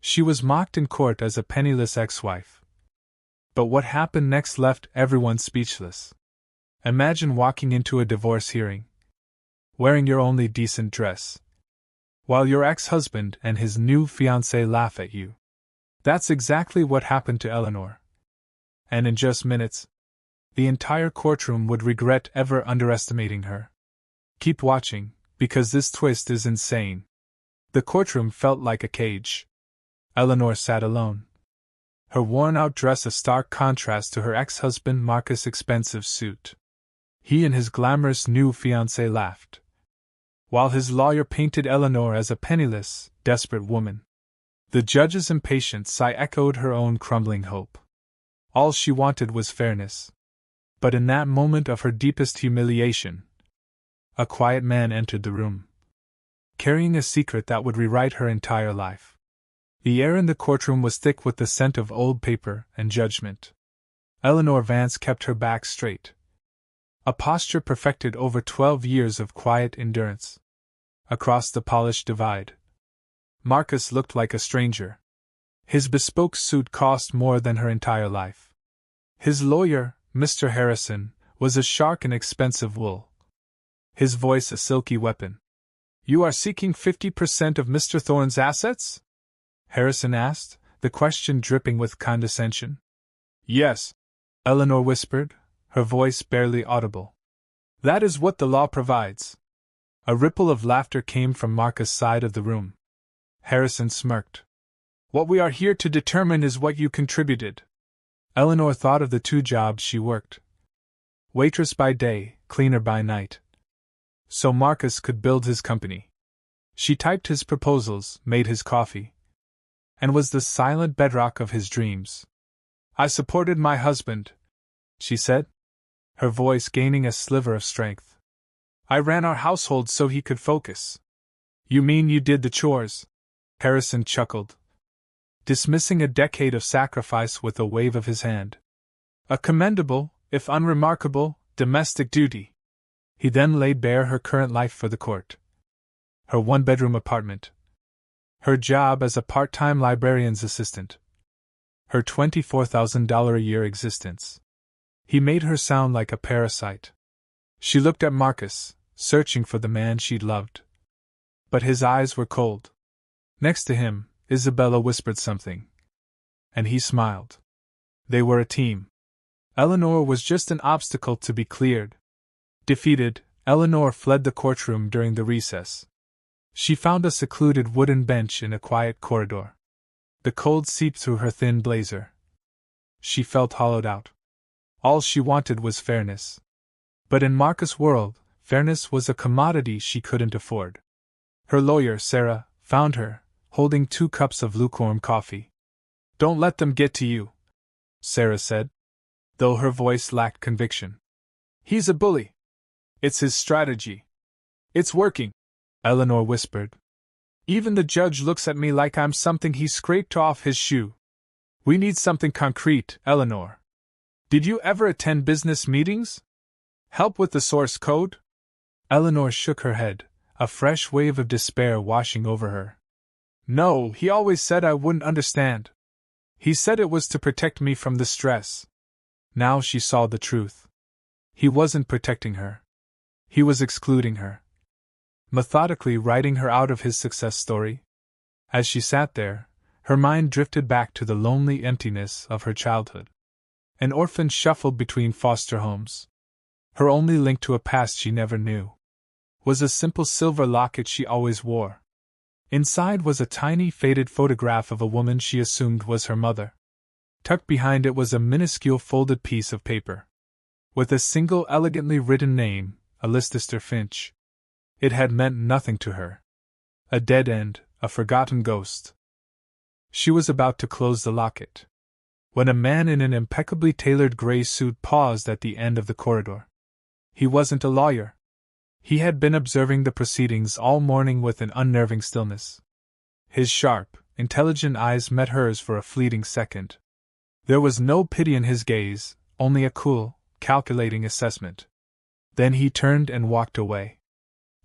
She was mocked in court as a penniless ex-wife. But what happened next left everyone speechless. Imagine walking into a divorce hearing, wearing your only decent dress, while your ex-husband and his new fiancée laugh at you. That's exactly what happened to Eleanor. And in just minutes, the entire courtroom would regret ever underestimating her. Keep watching, because this twist is insane. The courtroom felt like a cage. Eleanor sat alone, her worn-out dress a stark contrast to her ex-husband Marcus' expensive suit. He and his glamorous new fiancée laughed, while his lawyer painted Eleanor as a penniless, desperate woman. The judge's impatient sigh echoed her own crumbling hope. All she wanted was fairness. But in that moment of her deepest humiliation, a quiet man entered the room, carrying a secret that would rewrite her entire life. The air in the courtroom was thick with the scent of old paper and judgment. Eleanor Vance kept her back straight, a posture perfected over 12 years of quiet endurance. Across the polished divide, Marcus looked like a stranger. His bespoke suit cost more than her entire life. His lawyer, Mr. Harrison, was a shark in expensive wool, his voice a silky weapon. "You are seeking 50% of Mr. Thorne's assets?" Harrison asked, the question dripping with condescension. "Yes," Eleanor whispered, her voice barely audible. "That is what the law provides." A ripple of laughter came from Marcus' side of the room. Harrison smirked. "What we are here to determine is what you contributed." Eleanor thought of the 2 jobs she worked. Waitress by day, cleaner by night. So Marcus could build his company. She typed his proposals, made his coffee, and was the silent bedrock of his dreams. "I supported my husband," she said, her voice gaining a sliver of strength. "I ran our household so he could focus." "You mean you did the chores?" Harrison chuckled, dismissing a decade of sacrifice with a wave of his hand. "A commendable, if unremarkable, domestic duty." He then laid bare her current life for the court. Her 1-bedroom apartment, her job as a part-time librarian's assistant, her $24,000 a year existence. He made her sound like a parasite. She looked at Marcus, searching for the man she'd loved. But his eyes were cold. Next to him, Isabella whispered something, and he smiled. They were a team. Eleanor was just an obstacle to be cleared. Defeated, Eleanor fled the courtroom during the recess. She found a secluded wooden bench in a quiet corridor. The cold seeped through her thin blazer. She felt hollowed out. All she wanted was fairness. But in Marcus' world, fairness was a commodity she couldn't afford. Her lawyer, Sarah, found her, holding 2 cups of lukewarm coffee. "Don't let them get to you," Sarah said, though her voice lacked conviction. "He's a bully. It's his strategy. It's working," Eleanor whispered. "Even the judge looks at me like I'm something he scraped off his shoe." "We need something concrete, Eleanor. Did you ever attend business meetings? Help with the source code?" Eleanor shook her head, a fresh wave of despair washing over her. "No, he always said I wouldn't understand. He said it was to protect me from the stress." Now she saw the truth. He wasn't protecting her. He was excluding her, methodically writing her out of his success story. As she sat there, her mind drifted back to the lonely emptiness of her childhood. An orphan shuffled between foster homes. Her only link to a past she never knew was a simple silver locket she always wore. Inside was a tiny faded photograph of a woman she assumed was her mother. Tucked behind it was a minuscule folded piece of paper, with a single elegantly written name, Alistair Finch. It had meant nothing to her. A dead end, a forgotten ghost. She was about to close the locket, when a man in an impeccably tailored gray suit paused at the end of the corridor. He wasn't a lawyer. He had been observing the proceedings all morning with an unnerving stillness. His sharp, intelligent eyes met hers for a fleeting second. There was no pity in his gaze, only a cool, calculating assessment. Then he turned and walked away.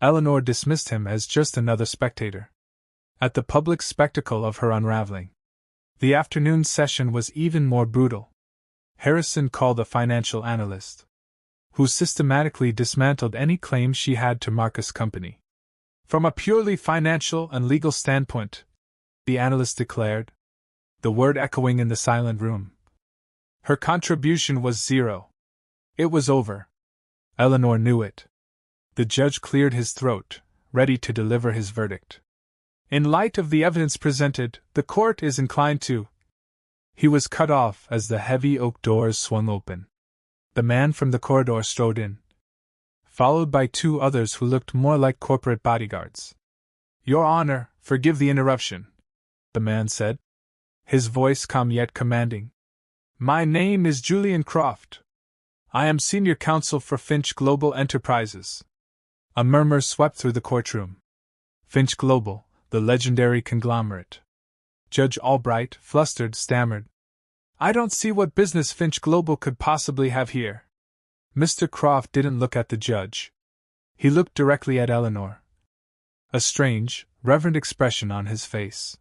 Eleanor dismissed him as just another spectator. at the public spectacle of her unraveling. The afternoon session was even more brutal. Harrison called a financial analyst, who systematically dismantled any claim she had to Marcus' company. From a purely financial and legal standpoint, the analyst declared, the word echoing in the silent room, her contribution was zero. It was over. Eleanor knew it. The judge cleared his throat, ready to deliver his verdict. In light of the evidence presented, the court is inclined to. He was cut off as the heavy oak doors swung open. The man from the corridor strode in, followed by two others who looked more like corporate bodyguards. Your Honor, forgive the interruption, the man said, his voice calm yet commanding. My name is Julian Croft. I am senior counsel for Finch Global Enterprises. A murmur swept through the courtroom. Finch Global, the legendary conglomerate. Judge Albright, flustered, stammered. I don't see what business Finch Global could possibly have here. Mr. Croft didn't look at the judge. He looked directly at Eleanor. A strange, reverent expression on his face.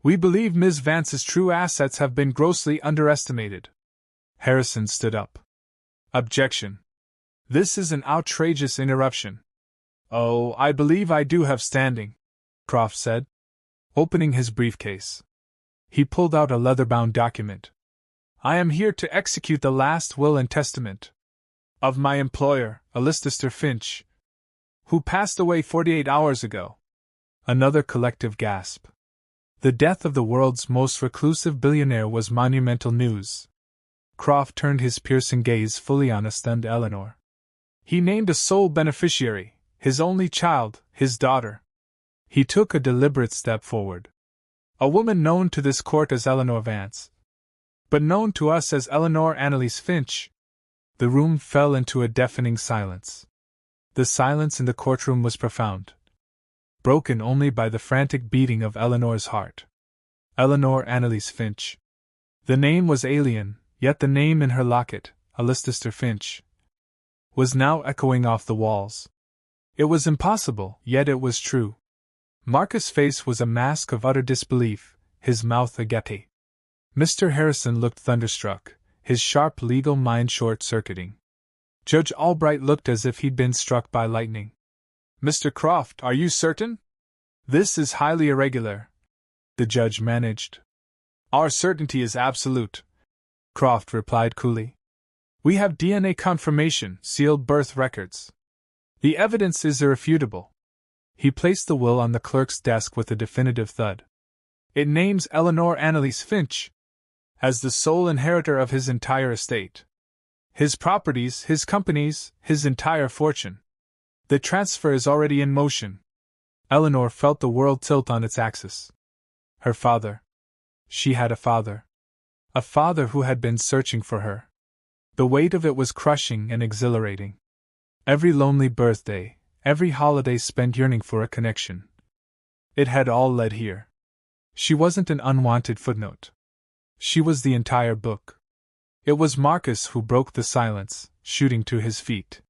We believe Ms. Vance's true assets have been grossly underestimated. Harrison stood up. Objection. This is an outrageous interruption. Oh, I believe I do have standing, Croft said, opening his briefcase. He pulled out a leather-bound document. I am here to execute the last will and testament of my employer, Alistair Finch, who passed away 48 hours ago. Another collective gasp. The death of the world's most reclusive billionaire was monumental news. Croft turned his piercing gaze fully on a stunned Eleanor. He named a sole beneficiary, his only child, his daughter. He took a deliberate step forward. A woman known to this court as Eleanor Vance, but known to us as Eleanor Annalise Finch. The room fell into a deafening silence. The silence in the courtroom was profound, broken only by the frantic beating of Eleanor's heart. Eleanor Annalise Finch. The name was alien, yet the name in her locket, Alistair Finch, was now echoing off the walls. It was impossible, yet it was true. Marcus' face was a mask of utter disbelief, his mouth agape. Mr. Harrison looked thunderstruck, his sharp legal mind short-circuiting. Judge Albright looked as if he'd been struck by lightning. Mr. Croft, are you certain? This is highly irregular, the judge managed. Our certainty is absolute, Croft replied coolly. We have DNA confirmation, sealed birth records. The evidence is irrefutable. He placed the will on the clerk's desk with a definitive thud. It names Eleanor Annalise Finch as the sole inheritor of his entire estate. His properties, his companies, his entire fortune. The transfer is already in motion. Eleanor felt the world tilt on its axis. Her father. She had a father. A father who had been searching for her. The weight of it was crushing and exhilarating. Every lonely birthday, every holiday spent yearning for a connection. It had all led here. She wasn't an unwanted footnote. She was the entire book. It was Marcus who broke the silence, shooting to his feet.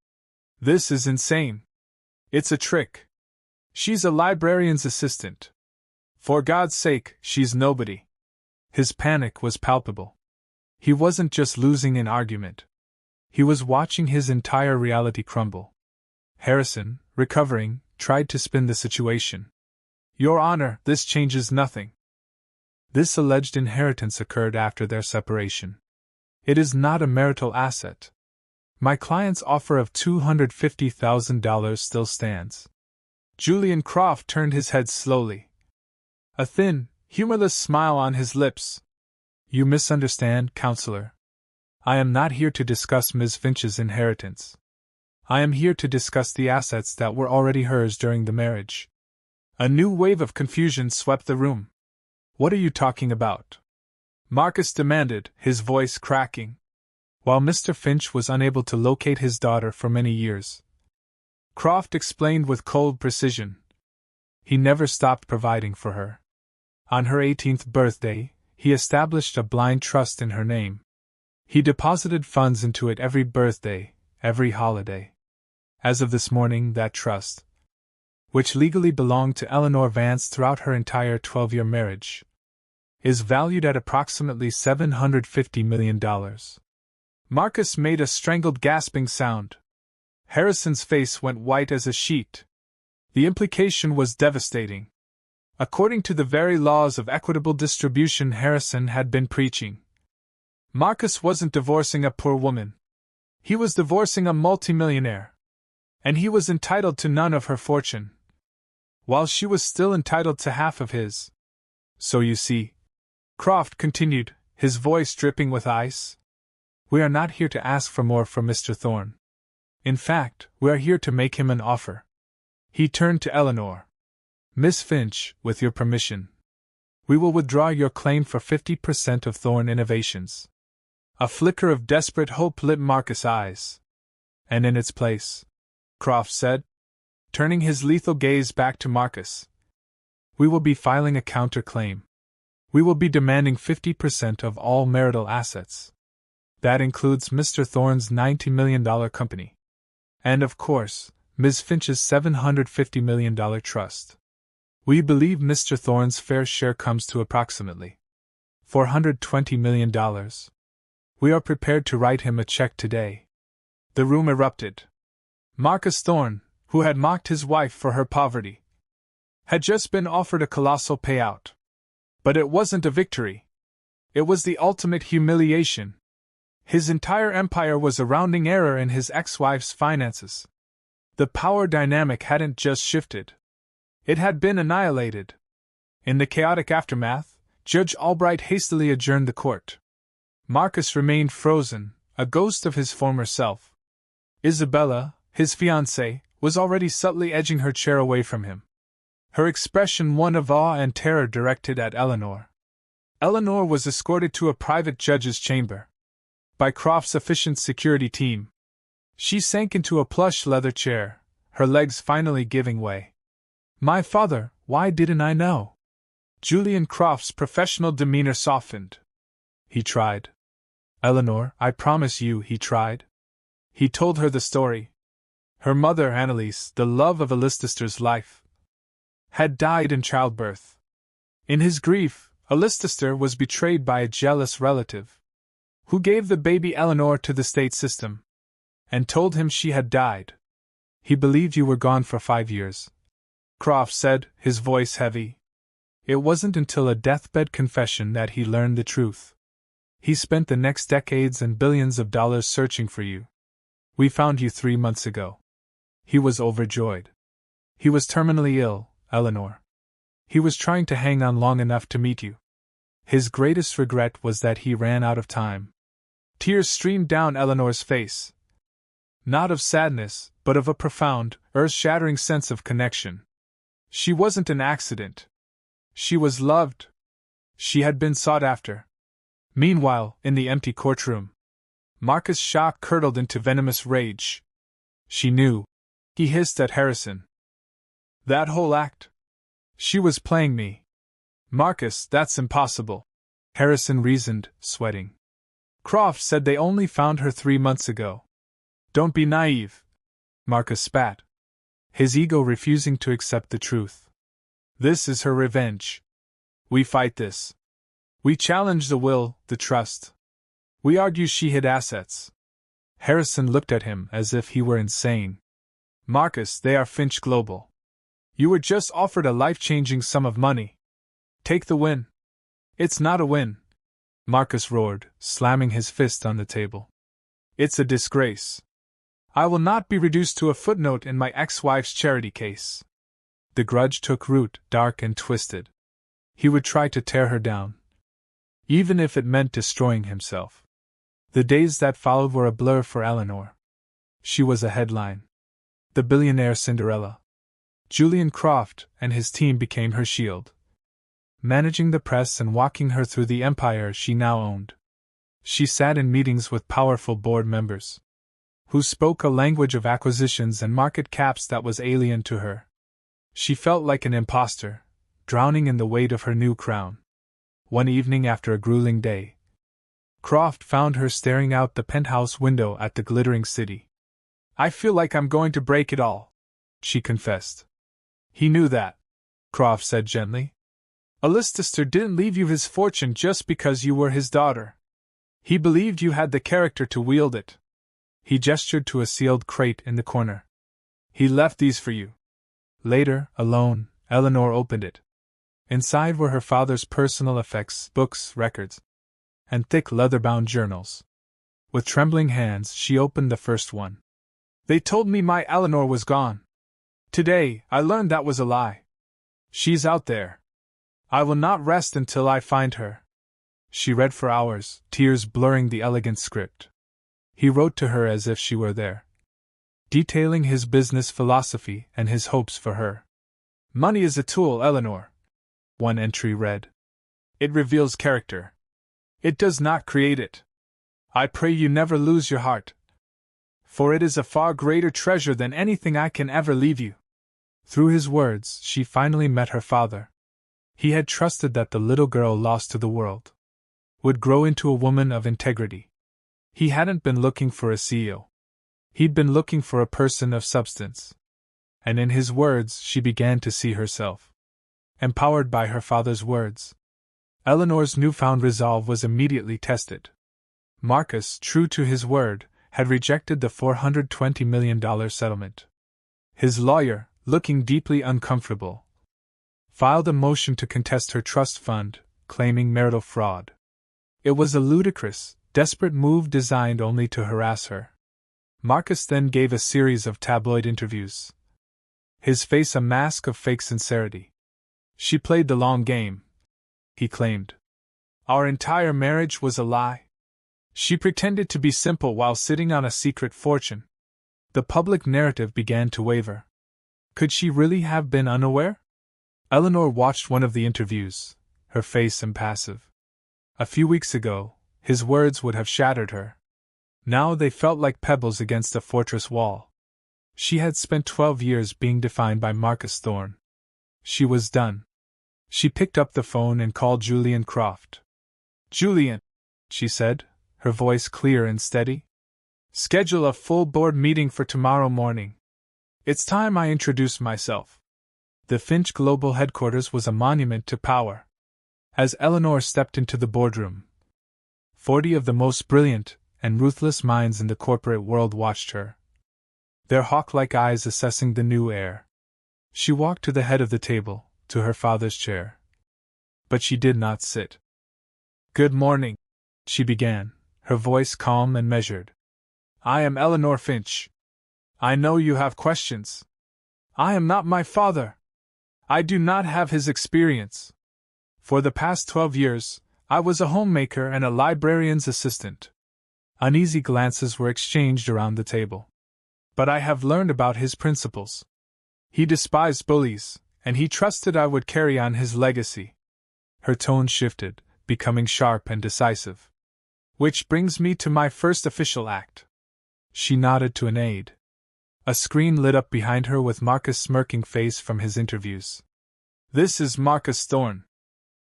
This is insane. It's a trick. She's a librarian's assistant. For God's sake, she's nobody. His panic was palpable. He wasn't just losing an argument. He was watching his entire reality crumble. Harrison, recovering, tried to spin the situation. Your Honor, this changes nothing. This alleged inheritance occurred after their separation. It is not a marital asset. My client's offer of $250,000 still stands. Julian Croft turned his head slowly. A thin, humorless smile on his lips. You misunderstand, counselor. I am not here to discuss Ms. Finch's inheritance. I am here to discuss the assets that were already hers during the marriage. A new wave of confusion swept the room. What are you talking about? Marcus demanded, his voice cracking. While Mr. Finch was unable to locate his daughter for many years, Croft explained with cold precision. He never stopped providing for her. On her 18th birthday, he established a blind trust in her name. He deposited funds into it every birthday, every holiday. As of this morning, that trust which legally belonged to Eleanor Vance throughout her entire 12-year marriage, is valued at approximately $750 million. Marcus made a strangled gasping sound. Harrison's face went white as a sheet. The implication was devastating. According to the very laws of equitable distribution Harrison had been preaching, Marcus wasn't divorcing a poor woman. He was divorcing a multimillionaire. And he was entitled to none of her fortune, while she was still entitled to half of his. So you see, Croft continued, his voice dripping with ice, we are not here to ask for more from Mr. Thorne. In fact, we are here to make him an offer. He turned to Eleanor. Miss Finch, with your permission, we will withdraw your claim for 50% of Thorne Innovations. A flicker of desperate hope lit Marcus' eyes. And in its place, Croft said, turning his lethal gaze back to Marcus, we will be filing a counterclaim. We will be demanding 50% of all marital assets. That includes Mr. Thorne's $90 million company. And of course, Ms. Finch's $750 million trust. We believe Mr. Thorne's fair share comes to approximately $420 million. We are prepared to write him a check today. The room erupted. Marcus Thorne, who had mocked his wife for her poverty, had just been offered a colossal payout. But it wasn't a victory. It was the ultimate humiliation. His entire empire was a rounding error in his ex-wife's finances. The power dynamic hadn't just shifted. It had been annihilated. In the chaotic aftermath, Judge Albright hastily adjourned the court. Marcus remained frozen, a ghost of his former self. Isabella, his fiancée, was already subtly edging her chair away from him. Her expression one of awe and terror directed at Eleanor. Eleanor was escorted to a private judge's chamber by Croft's efficient security team. She sank into a plush leather chair, her legs finally giving way. My father, why didn't I know? Julian Croft's professional demeanor softened. He tried. Eleanor, I promise you he tried. He told her the story. Her mother, Annalise, the love of a Leicester's life, had died in childbirth. In his grief, a Leicester was betrayed by a jealous relative, who gave the baby Eleanor to the state system, and told him she had died. He believed you were gone for 5 years, Croft said, his voice heavy. It wasn't until a deathbed confession that he learned the truth. He spent the next decades and billions of dollars searching for you. We found you 3 months ago. He was overjoyed. He was terminally ill, Eleanor. He was trying to hang on long enough to meet you. His greatest regret was that he ran out of time. Tears streamed down Eleanor's face. Not of sadness, but of a profound, earth-shattering sense of connection. She wasn't an accident. She was loved. She had been sought after. Meanwhile, in the empty courtroom, Marcus' shock curdled into venomous rage. She knew. He hissed at Harrison. That whole act. She was playing me. Marcus, that's impossible. Harrison reasoned, sweating. Croft said they only found her 3 months ago. Don't be naive. Marcus spat, his ego refusing to accept the truth. This is her revenge. We fight this. We challenge the will, the trust. We argue she hid assets. Harrison looked at him as if he were insane. Marcus, they are Finch Global. You were just offered a life-changing sum of money. Take the win. It's not a win, Marcus roared, slamming his fist on the table. It's a disgrace. I will not be reduced to a footnote in my ex-wife's charity case. The grudge took root, dark and twisted. He would try to tear her down, even if it meant destroying himself. The days that followed were a blur for Eleanor. She was a headline. The billionaire Cinderella. Julian Croft and his team became her shield, managing the press and walking her through the empire she now owned. She sat in meetings with powerful board members, who spoke a language of acquisitions and market caps that was alien to her. She felt like an imposter, drowning in the weight of her new crown. One evening after a grueling day, Croft found her staring out the penthouse window at the glittering city. I feel like I'm going to break it all, she confessed. He knew that, Croft said gently. Alistair didn't leave you his fortune just because you were his daughter. He believed you had the character to wield it. He gestured to a sealed crate in the corner. He left these for you. Later, alone, Eleanor opened it. Inside were her father's personal effects, books, records, and thick leather-bound journals. With trembling hands, she opened the first one. They told me my Eleanor was gone. Today, I learned that was a lie. She's out there. I will not rest until I find her. She read for hours, tears blurring the elegant script. He wrote to her as if she were there, detailing his business philosophy and his hopes for her. Money is a tool, Eleanor. One entry read. It reveals character. It does not create it. I pray you never lose your heart, for it is a far greater treasure than anything I can ever leave you. Through his words, she finally met her father. He had trusted that the little girl lost to the world would grow into a woman of integrity. He hadn't been looking for a CEO. He'd been looking for a person of substance. And in his words, she began to see herself. Empowered by her father's words, Eleanor's newfound resolve was immediately tested. Marcus, true to his word, had rejected the $420 million settlement. His lawyer, looking deeply uncomfortable, filed a motion to contest her trust fund, claiming marital fraud. It was a ludicrous, desperate move designed only to harass her. Marcus then gave a series of tabloid interviews, his face a mask of fake sincerity. She played the long game, he claimed. Our entire marriage was a lie. She pretended to be simple while sitting on a secret fortune. The public narrative began to waver. Could she really have been unaware? Eleanor watched one of the interviews, her face impassive. A few weeks ago, his words would have shattered her. Now they felt like pebbles against a fortress wall. She had spent 12 years being defined by Marcus Thorne. She was done. She picked up the phone and called Julian Croft. Julian, she said, her voice clear and steady. Schedule a full board meeting for tomorrow morning. It's time I introduce myself. The Finch Global headquarters was a monument to power. As Eleanor stepped into the boardroom, 40 of the most brilliant and ruthless minds in the corporate world watched her, their hawk-like eyes assessing the new heir. She walked to the head of the table, to her father's chair. But she did not sit. Good morning, she began, her voice calm and measured. I am Eleanor Finch. I know you have questions. I am not my father. I do not have his experience. For the past 12 years, I was a homemaker and a librarian's assistant. Uneasy glances were exchanged around the table. But I have learned about his principles. He despised bullies, and he trusted I would carry on his legacy. Her tone shifted, becoming sharp and decisive. Which brings me to my first official act. She nodded to an aide. A screen lit up behind her with Marcus' smirking face from his interviews. This is Marcus Thorne.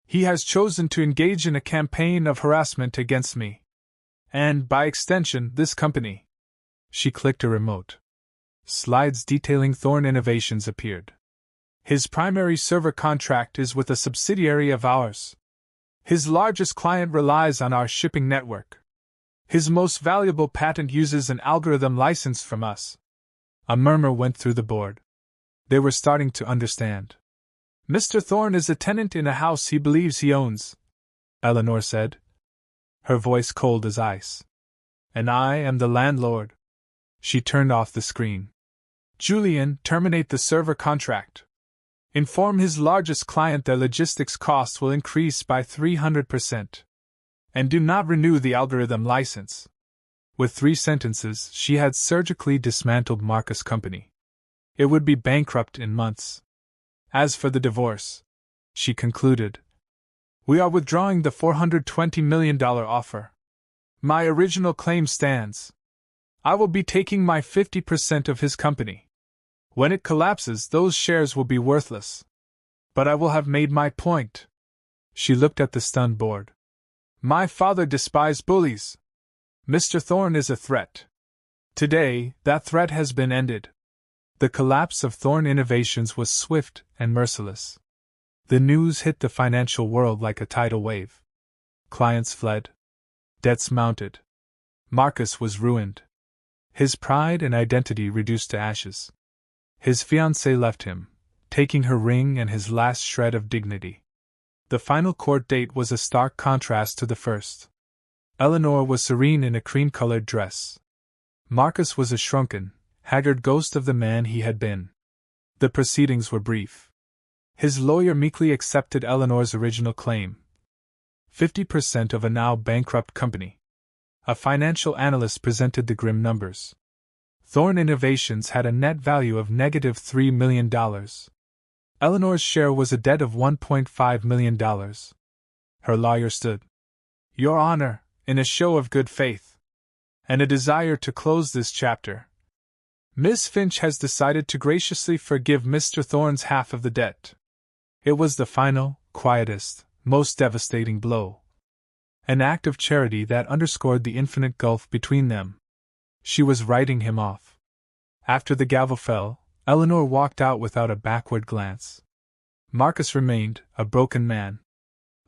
He has chosen to engage in a campaign of harassment against me. And, by extension, this company. She clicked a remote. Slides detailing Thorne Innovations appeared. His primary server contract is with a subsidiary of ours. His largest client relies on our shipping network. His most valuable patent uses an algorithm licensed from us. A murmur went through the board. They were starting to understand. Mr. Thorne is a tenant in a house he believes he owns, Eleanor said, her voice cold as ice. And I am the landlord. She turned off the screen. Julian, terminate the server contract. Inform his largest client their logistics costs will increase by 300%. And do not renew the algorithm license. With 3 sentences, she had surgically dismantled Marcus' company. It would be bankrupt in months. As for the divorce, she concluded, we are withdrawing the $420 million offer. My original claim stands. I will be taking my 50% of his company. When it collapses, those shares will be worthless. But I will have made my point. She looked at the stunned board. My father despised bullies. Mr. Thorne is a threat. Today, that threat has been ended. The collapse of Thorne Innovations was swift and merciless. The news hit the financial world like a tidal wave. Clients fled. Debts mounted. Marcus was ruined. His pride and identity reduced to ashes. His fiancée left him, taking her ring and his last shred of dignity. The final court date was a stark contrast to the first. Eleanor was serene in a cream-colored dress. Marcus was a shrunken, haggard ghost of the man he had been. The proceedings were brief. His lawyer meekly accepted Eleanor's original claim, 50% of a now bankrupt company. A financial analyst presented the grim numbers. Thorne Innovations had a net value of -$3 million. Eleanor's share was a debt of $1.5 million. Her lawyer stood. "Your Honor," in a show of good faith and a desire to close this chapter, Miss Finch has decided to graciously forgive Mr. Thorne's half of the debt. It was the final, quietest, most devastating blow. An act of charity that underscored the infinite gulf between them. She was writing him off. After the gavel fell, Eleanor walked out without a backward glance. Marcus remained, a broken man,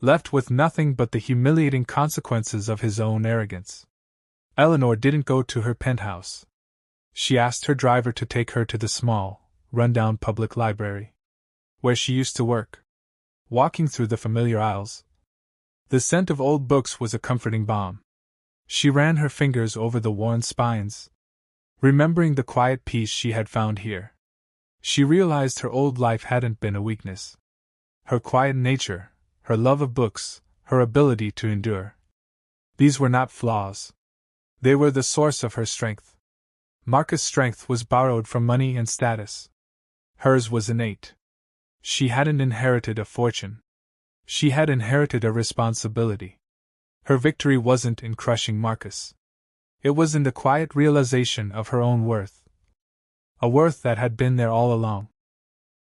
left with nothing but the humiliating consequences of his own arrogance. Eleanor didn't go to her penthouse. She asked her driver to take her to the small, run-down public library, where she used to work. Walking through the familiar aisles, the scent of old books was a comforting balm. She ran her fingers over the worn spines, remembering the quiet peace she had found here. She realized her old life hadn't been a weakness. Her quiet nature, her love of books, her ability to endure. These were not flaws. They were the source of her strength. Marcus' strength was borrowed from money and status. Hers was innate. She hadn't inherited a fortune. She had inherited a responsibility. Her victory wasn't in crushing Marcus. It was in the quiet realization of her own worth. A worth that had been there all along.